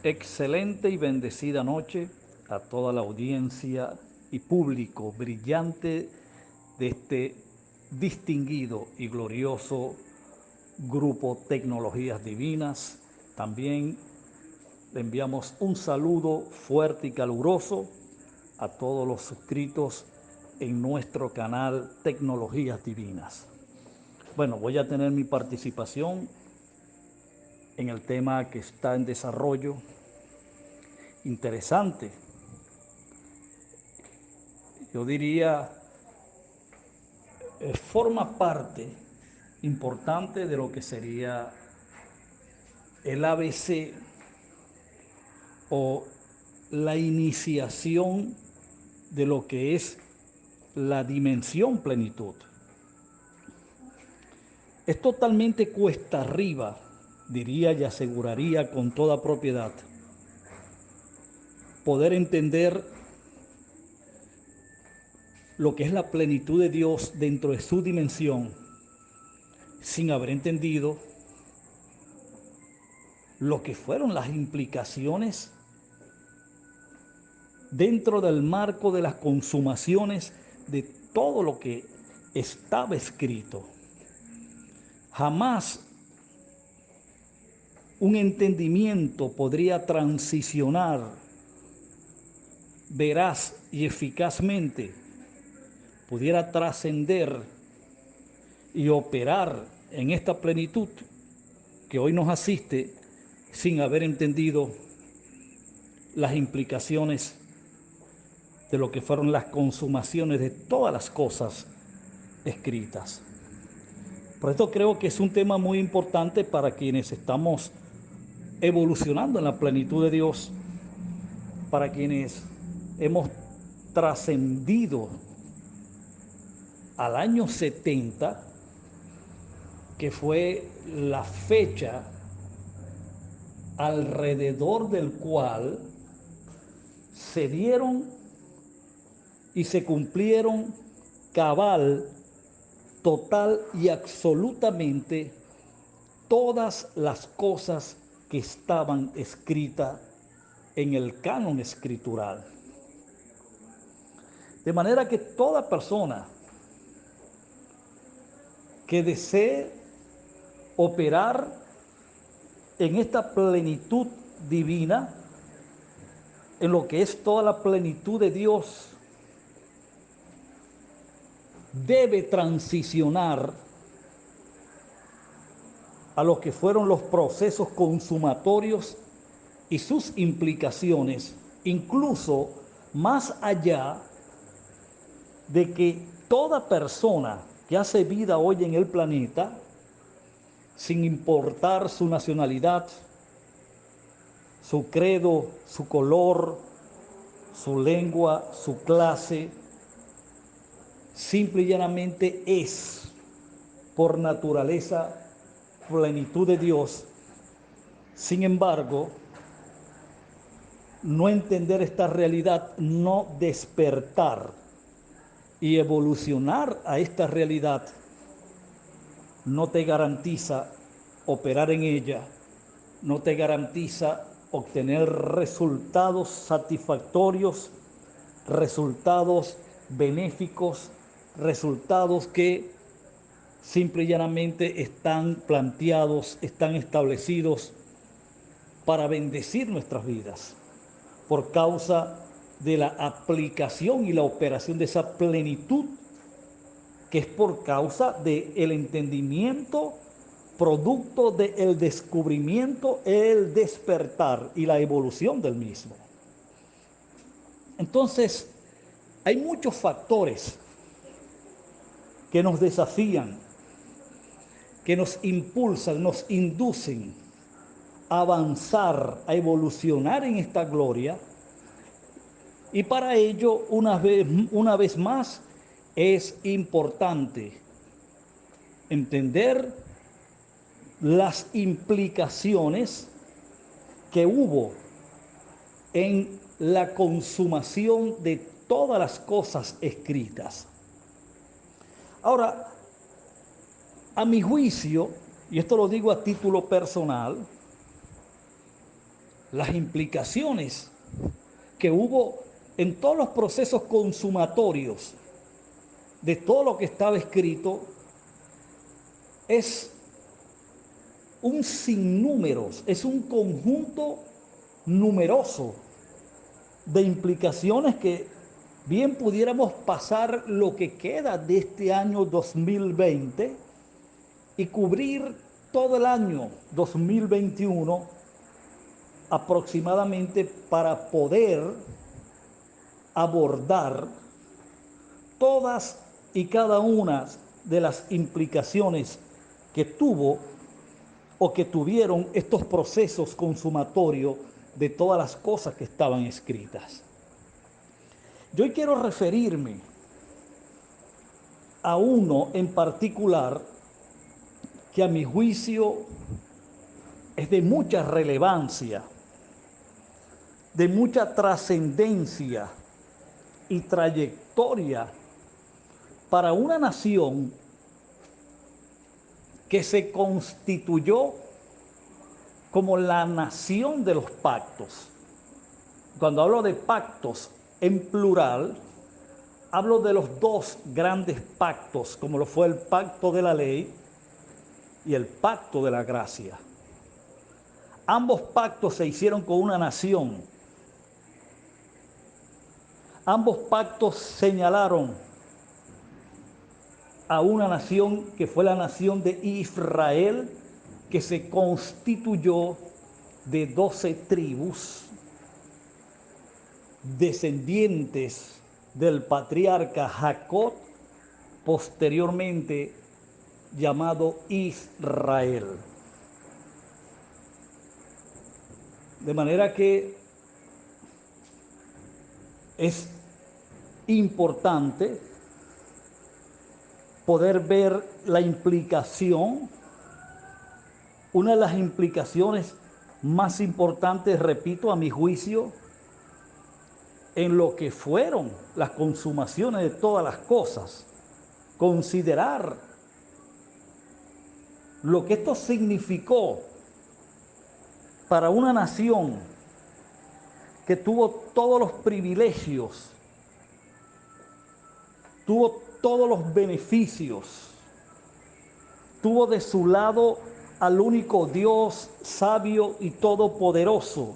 Excelente y bendecida noche a toda la audiencia y público brillante de este distinguido y glorioso grupo Tecnologías Divinas. También le enviamos un saludo fuerte y caluroso a todos los suscritos en nuestro canal Tecnologías Divinas. Bueno, voy a tener mi participación en el tema que está en desarrollo. Interesante. Yo diría, forma parte importante de lo que sería el ABC o la iniciación de lo que es la dimensión plenitud. Es totalmente cuesta arriba, diría y aseguraría con toda propiedad, poder entender lo que es la plenitud de Dios dentro de su dimensión sin haber entendido lo que fueron las implicaciones dentro del marco de las consumaciones de todo lo que estaba escrito. Jamás un entendimiento podría transicionar veraz y eficazmente, pudiera trascender y operar en esta plenitud que hoy nos asiste sin haber entendido las implicaciones de lo que fueron las consumaciones de todas las cosas escritas. Por esto creo que es un tema muy importante para quienes estamos evolucionando en la plenitud de Dios, para quienes hemos trascendido al año 70, que fue la fecha alrededor del cual se dieron y se cumplieron cabal, total y absolutamente todas las cosas que estaban escritas en el canon escritural. De manera que toda persona que desee operar en esta plenitud divina, en lo que es toda la plenitud de Dios, debe transicionar a lo que fueron los procesos consumatorios y sus implicaciones, incluso más allá de que toda persona que hace vida hoy en el planeta, sin importar su nacionalidad, su credo, su color, su lengua, su clase, simple y llanamente es, por naturaleza, plenitud de Dios. Sin embargo, no entender esta realidad, no despertar y evolucionar a esta realidad, no te garantiza operar en ella, no te garantiza obtener resultados satisfactorios, resultados benéficos, resultados que simple y llanamente están planteados, están establecidos para bendecir nuestras vidas, por causa de la aplicación y la operación de esa plenitud, que es por causa del entendimiento, producto del descubrimiento, el despertar y la evolución del mismo. Entonces, hay muchos factores que nos desafían, que nos impulsan, nos inducen a avanzar, a evolucionar en esta gloria. Y para ello, una vez más, es importante entender las implicaciones que hubo en la consumación de todas las cosas escritas. Ahora, a mi juicio, y esto lo digo a título personal, las implicaciones que hubo en todos los procesos consumatorios de todo lo que estaba escrito es un sinnúmero, es un conjunto numeroso de implicaciones que bien pudiéramos pasar lo que queda de este año 2020 y cubrir todo el año 2021 aproximadamente para poder abordar todas y cada una de las implicaciones que tuvo o que tuvieron estos procesos consumatorios de todas las cosas que estaban escritas. Yo hoy quiero referirme a uno en particular que a mi juicio es de mucha relevancia, de mucha trascendencia y trayectoria para una nación que se constituyó como la nación de los pactos. Cuando hablo de pactos en plural, hablo de los dos grandes pactos, como lo fue el pacto de la ley y el pacto de la gracia. Ambos pactos se hicieron con una nación. Ambos pactos señalaron a una nación que fue la nación de Israel, que se constituyó de 12 tribus, descendientes del patriarca Jacob, posteriormente llamado Israel. De manera que es importante poder ver la implicación, una de las implicaciones más importantes, repito, a mi juicio, en lo que fueron las consumaciones de todas las cosas. Considerar lo que esto significó para una nación que tuvo todos los privilegios, tuvo todos los beneficios, tuvo de su lado al único Dios sabio y todopoderoso,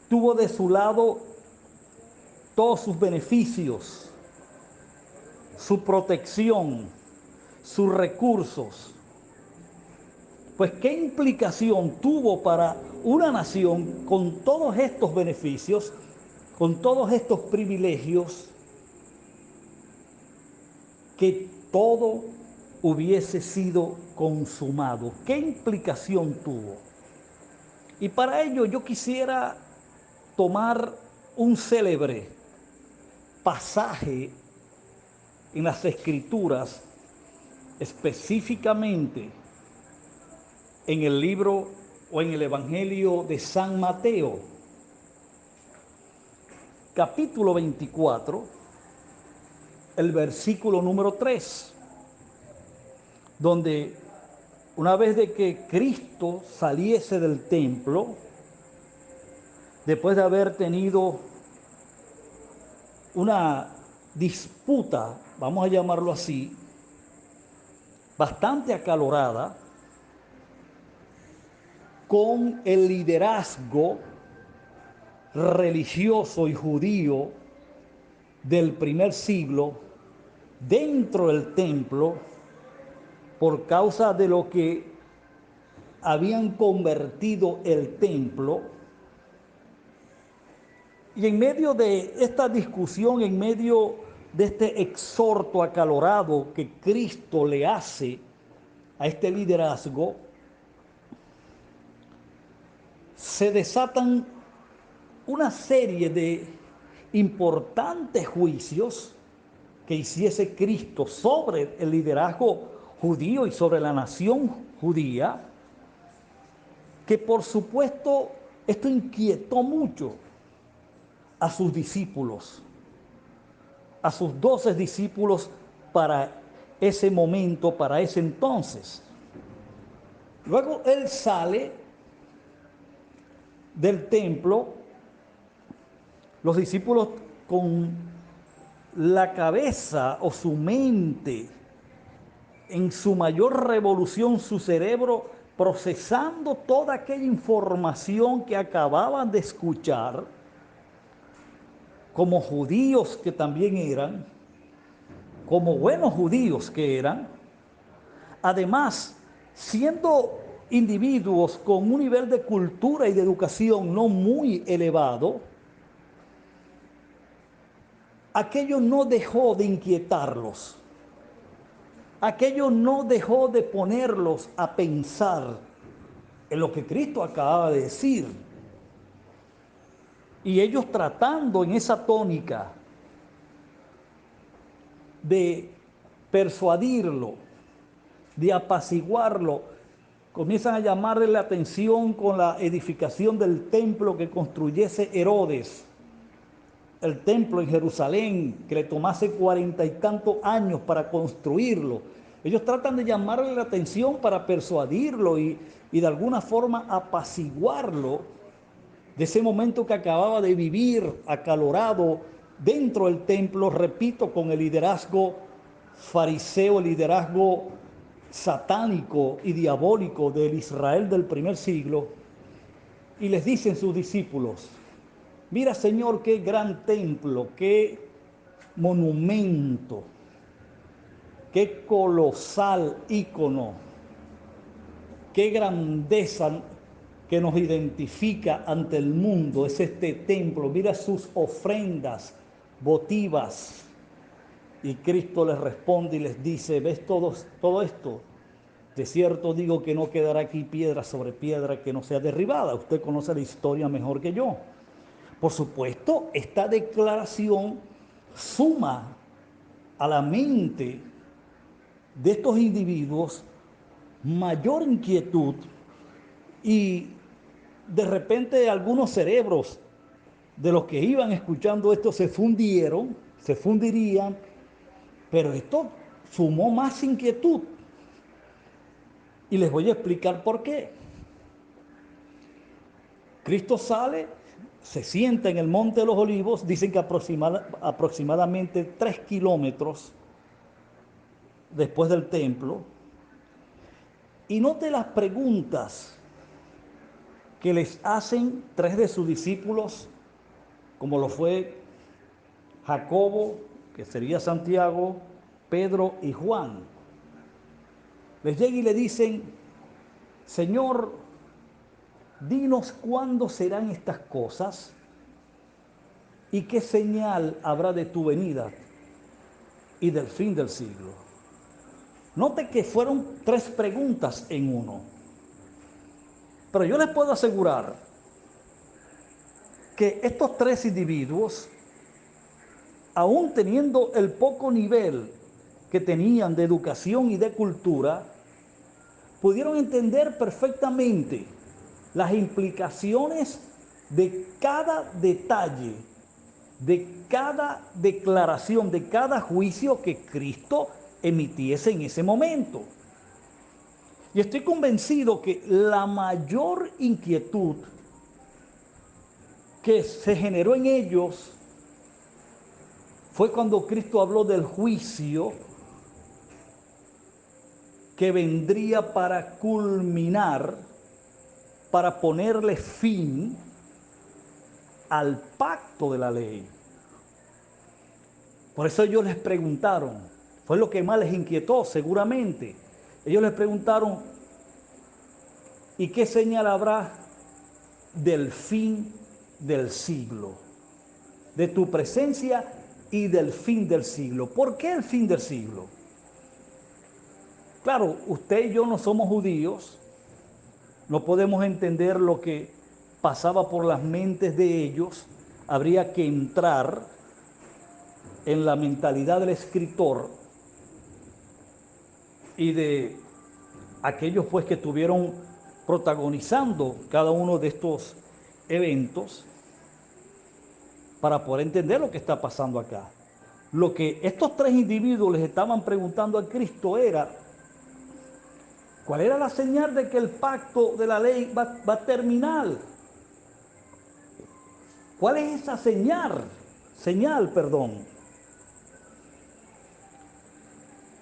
tuvo de su lado todos sus beneficios, su protección, sus recursos. Pues, ¿qué implicación tuvo para una nación con todos estos beneficios, con todos estos privilegios, que todo hubiese sido consumado? ¿Qué implicación tuvo? Y para ello yo quisiera tomar un célebre pasaje en las Escrituras, específicamente en el libro o en el Evangelio de San Mateo, capítulo 24, el versículo número 3, donde una vez de que Cristo saliese del templo, después de haber tenido una disputa, vamos a llamarlo así, bastante acalorada, con el liderazgo religioso y judío del primer siglo dentro del templo, por causa de lo que habían convertido el templo. Y en medio de esta discusión, en medio de este exhorto acalorado que Cristo le hace a este liderazgo, se desatan una serie de importantes juicios que hiciese Cristo sobre el liderazgo judío y sobre la nación judía, que por supuesto esto inquietó mucho a sus discípulos, a sus 12 discípulos para ese momento, para ese entonces. Luego él sale del templo, los discípulos con la cabeza o su mente en su mayor revolución, su cerebro procesando toda aquella información que acababan de escuchar, como judíos que también eran, como buenos judíos que eran, además siendo individuos con un nivel de cultura y de educación no muy elevado, aquello no dejó de inquietarlos, aquello no dejó de ponerlos a pensar en lo que Cristo acababa de decir. Y ellos tratando en esa tónica de persuadirlo, de apaciguarlo, comienzan a llamarle la atención con la edificación del templo que construyese Herodes, el templo en Jerusalén, que le tomase 40 y tantos años para construirlo. Ellos tratan de llamarle la atención para persuadirlo y de alguna forma apaciguarlo de ese momento que acababa de vivir acalorado dentro del templo, repito, con el liderazgo fariseo, el liderazgo satánico y diabólico del Israel del primer siglo. Y les dicen sus discípulos: mira, Señor, qué gran templo, qué monumento, qué colosal ícono, qué grandeza que nos identifica ante el mundo es este templo. Mira sus ofrendas votivas. Y Cristo les responde y les dice: ¿ves todo esto? De cierto digo que no quedará aquí piedra sobre piedra que no sea derribada. Usted conoce la historia mejor que yo. Por supuesto, esta declaración suma a la mente de estos individuos mayor inquietud y de repente algunos cerebros de los que iban escuchando esto se fundieron, se fundirían, pero esto sumó más inquietud. Y les voy a explicar por qué. Cristo sale, se sienta en el Monte de los Olivos, dicen que aproximadamente 3 kilómetros después del templo, y note las preguntas que les hacen 3 de sus discípulos, como lo fue Jacobo, que sería Santiago, Pedro y Juan. Les llegan y le dicen: Señor, dinos cuándo serán estas cosas y qué señal habrá de tu venida y del fin del siglo. Note que fueron 3 preguntas en uno. Pero yo les puedo asegurar que estos 3 individuos, aún teniendo el poco nivel que tenían de educación y de cultura, pudieron entender perfectamente las implicaciones de cada detalle, de cada declaración, de cada juicio que Cristo emitiese en ese momento. Y estoy convencido que la mayor inquietud que se generó en ellos fue cuando Cristo habló del juicio que vendría para culminar, para ponerle fin al pacto de la ley. Por eso ellos les preguntaron, fue lo que más les inquietó seguramente. Ellos les preguntaron: ¿y qué señal habrá del fin del siglo? De tu presencia y del fin del siglo. ¿Por qué el fin del siglo? Claro, usted y yo no somos judíos, no podemos entender lo que pasaba por las mentes de ellos. Habría que entrar en la mentalidad del escritor y de aquellos pues que estuvieron protagonizando cada uno de estos eventos para poder entender lo que está pasando acá. Lo que estos 3 individuos les estaban preguntando a Cristo era: ¿cuál era la señal de que el pacto de la ley va a terminar? ¿Cuál es esa señal? Señal, perdón.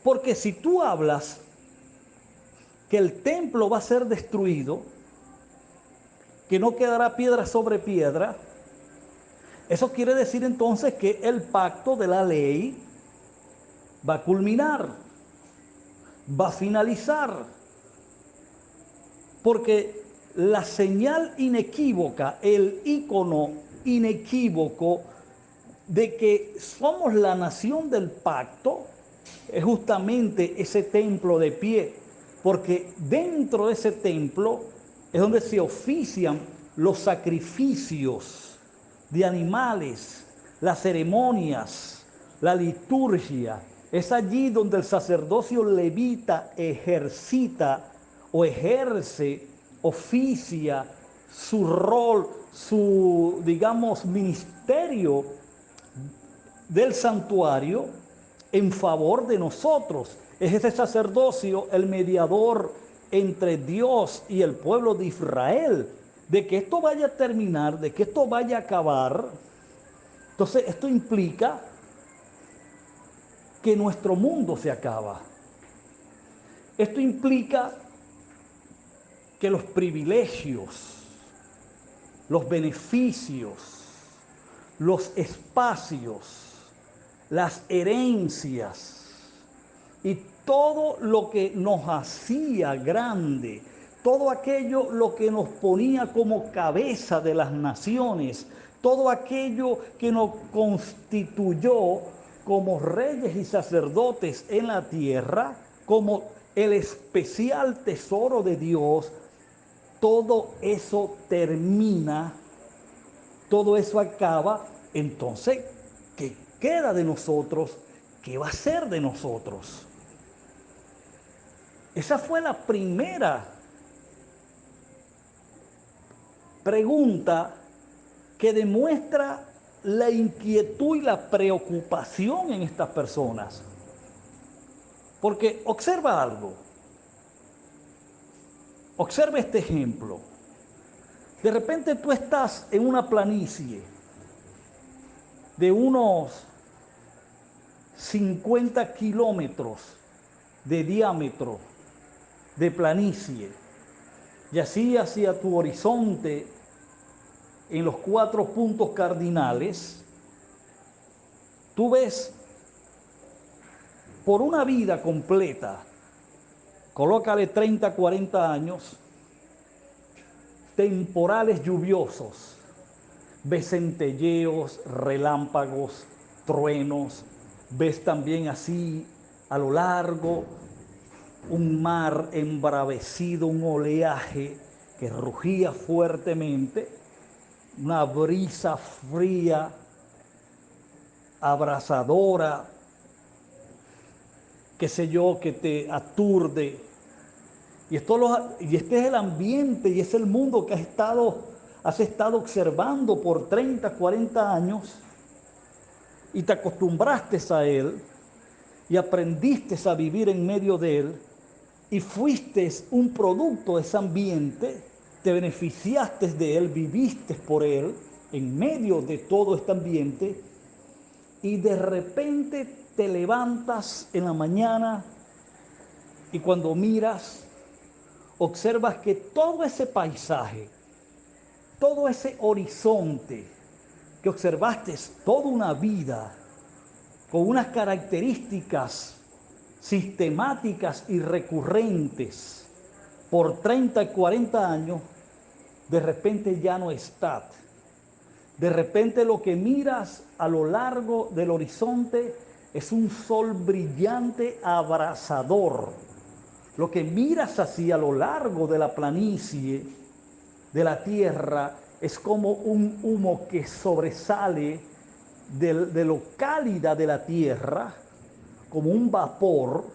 Porque si tú hablas que el templo va a ser destruido, que no quedará piedra sobre piedra, eso quiere decir entonces que el pacto de la ley va a culminar, va a finalizar, porque la señal inequívoca, el ícono inequívoco de que somos la nación del pacto, es justamente ese templo de pie, porque dentro de ese templo es donde se ofician los sacrificios de animales, las ceremonias, la liturgia. Es allí donde el sacerdocio levita ejercita o ejerce, oficia su rol, su, digamos, ministerio del santuario en favor de nosotros. Es ese sacerdocio el mediador entre Dios y el pueblo de Israel. De que esto vaya a terminar, de que esto vaya a acabar. Entonces esto implica que nuestro mundo se acaba. Esto implica que los privilegios, los beneficios, los espacios, las herencias y todo lo que nos hacía grande, todo aquello lo que nos ponía como cabeza de las naciones, todo aquello que nos constituyó como reyes y sacerdotes en la tierra, como el especial tesoro de Dios, todo eso termina, todo eso acaba. Entonces, ¿qué queda de nosotros? ¿Qué va a ser de nosotros? Esa fue la primera pregunta que demuestra la inquietud y la preocupación en estas personas. Porque observa algo, observa este ejemplo. De repente tú estás en una planicie de unos 50 kilómetros de diámetro de planicie, y así hacia tu horizonte, en los 4 puntos cardinales, tú ves por una vida completa, colócale 30, 40 años, temporales lluviosos, ves centelleos, relámpagos, truenos, ves también así a lo largo un mar embravecido, un oleaje que rugía fuertemente, una brisa fría, abrasadora, qué sé yo, que te aturde. Y este es el ambiente y es el mundo que has estado observando por 30, 40 años y te acostumbraste a él y aprendiste a vivir en medio de él y fuiste un producto de ese ambiente, te beneficiaste de él, viviste por él en medio de todo este ambiente y de repente te levantas en la mañana y cuando miras observas que todo ese paisaje, todo ese horizonte que observaste toda una vida con unas características sistemáticas y recurrentes por 30 y 40 años, de repente ya no está. De repente lo que miras a lo largo del horizonte es un sol brillante, abrasador. Lo que miras hacia lo largo de la planicie, de la tierra, es como un humo que sobresale de lo cálida de la tierra, como un vapor,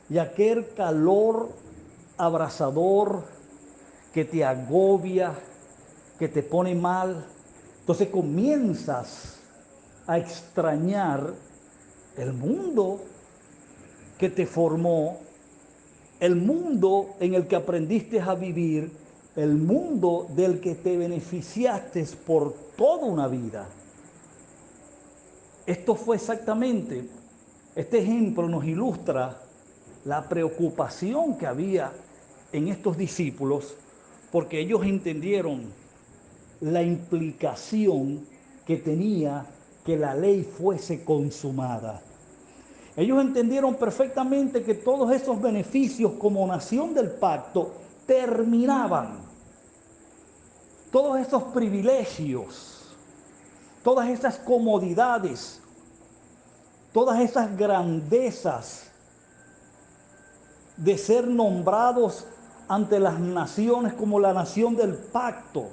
y aquel calor abrasador que te agobia, que te pone mal. Entonces comienzas a extrañar el mundo que te formó, el mundo en el que aprendiste a vivir, el mundo del que te beneficiaste por toda una vida. Esto fue exactamente, este ejemplo nos ilustra la preocupación que había en estos discípulos, porque ellos entendieron la implicación que tenía que la ley fuese consumada. Ellos entendieron perfectamente que todos esos beneficios como nación del pacto terminaban. Todos esos privilegios, todas esas comodidades, todas esas grandezas de ser nombrados ante las naciones como la nación del pacto,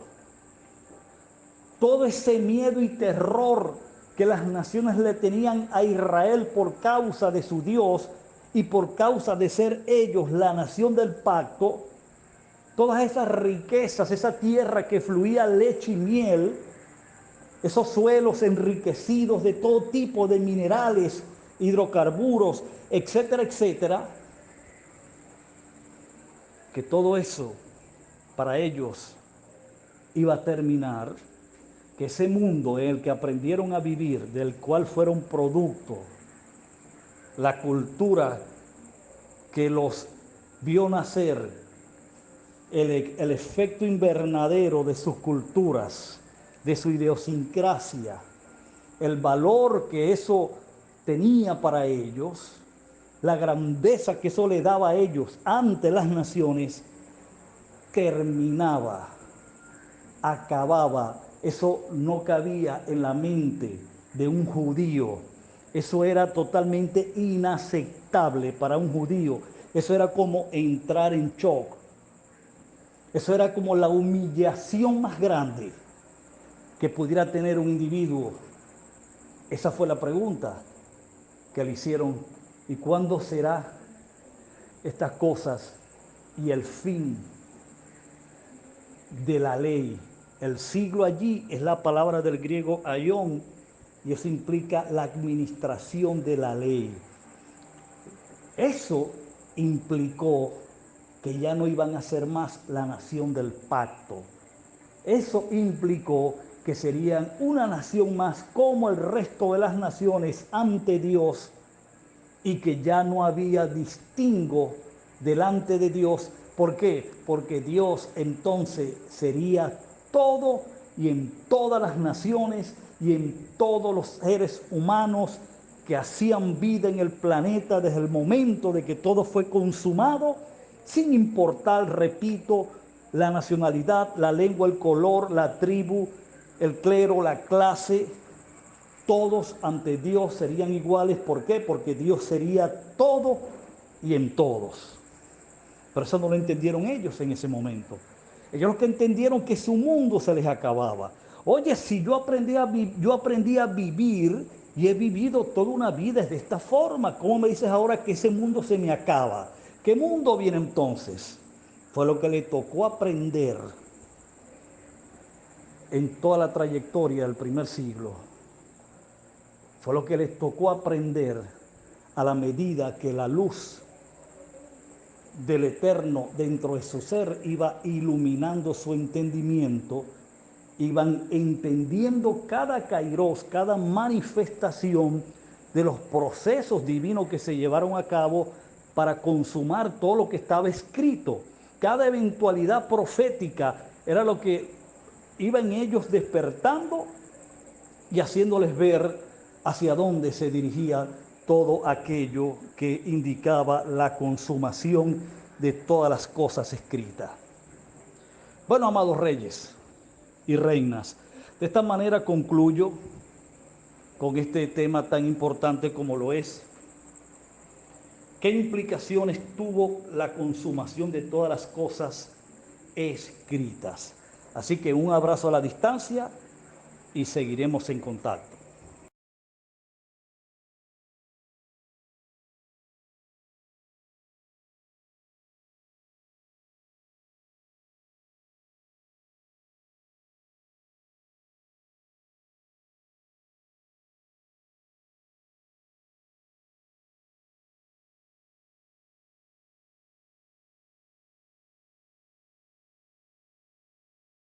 todo ese miedo y terror que las naciones le tenían a Israel por causa de su Dios y por causa de ser ellos la nación del pacto, todas esas riquezas, esa tierra que fluía leche y miel, esos suelos enriquecidos de todo tipo de minerales, hidrocarburos, etcétera, etcétera, que todo eso para ellos iba a terminar, que ese mundo en el que aprendieron a vivir, del cual fueron producto, la cultura que los vio nacer, el efecto invernadero de sus culturas, de su idiosincrasia, el valor que eso tenía para ellos, la grandeza que eso le daba a ellos ante las naciones, terminaba, acababa. Eso no cabía en la mente de un judío. Eso era totalmente inaceptable para un judío. Eso era como entrar en shock. Eso era como la humillación más grande que pudiera tener un individuo. Esa fue la pregunta que le hicieron. ¿Y cuándo será estas cosas y el fin de la ley? El siglo allí es la palabra del griego aion, y eso implica la administración de la ley. Eso implicó que ya no iban a ser más la nación del pacto. Eso implicó que serían una nación más como el resto de las naciones ante Dios, y que ya no había distingo delante de Dios. ¿Por qué? Porque Dios entonces sería todo y en todas las naciones y en todos los seres humanos que hacían vida en el planeta desde el momento de que todo fue consumado, sin importar, repito, la nacionalidad, la lengua, el color, la tribu, el clero, la clase. Todos ante Dios serían iguales. ¿Por qué? Porque Dios sería todo y en todos. Pero eso no lo entendieron ellos en ese momento. Ellos lo que entendieron que su mundo se les acababa. Oye, si yo aprendí a vivir y he vivido toda una vida de esta forma, ¿cómo me dices ahora que ese mundo se me acaba? ¿Qué mundo viene entonces? Fue lo que le tocó aprender en toda la trayectoria del primer siglo. Fue lo que les tocó aprender a la medida que la luz del Eterno dentro de su ser iba iluminando su entendimiento. Iban entendiendo cada kairos, cada manifestación de los procesos divinos que se llevaron a cabo para consumar todo lo que estaba escrito. Cada eventualidad profética era lo que iban ellos despertando y haciéndoles ver hacia dónde se dirigía todo aquello que indicaba la consumación de todas las cosas escritas. Bueno, amados reyes y reinas, de esta manera concluyo con este tema tan importante como lo es. ¿Qué implicaciones tuvo la consumación de todas las cosas escritas? Así que un abrazo a la distancia y seguiremos en contacto.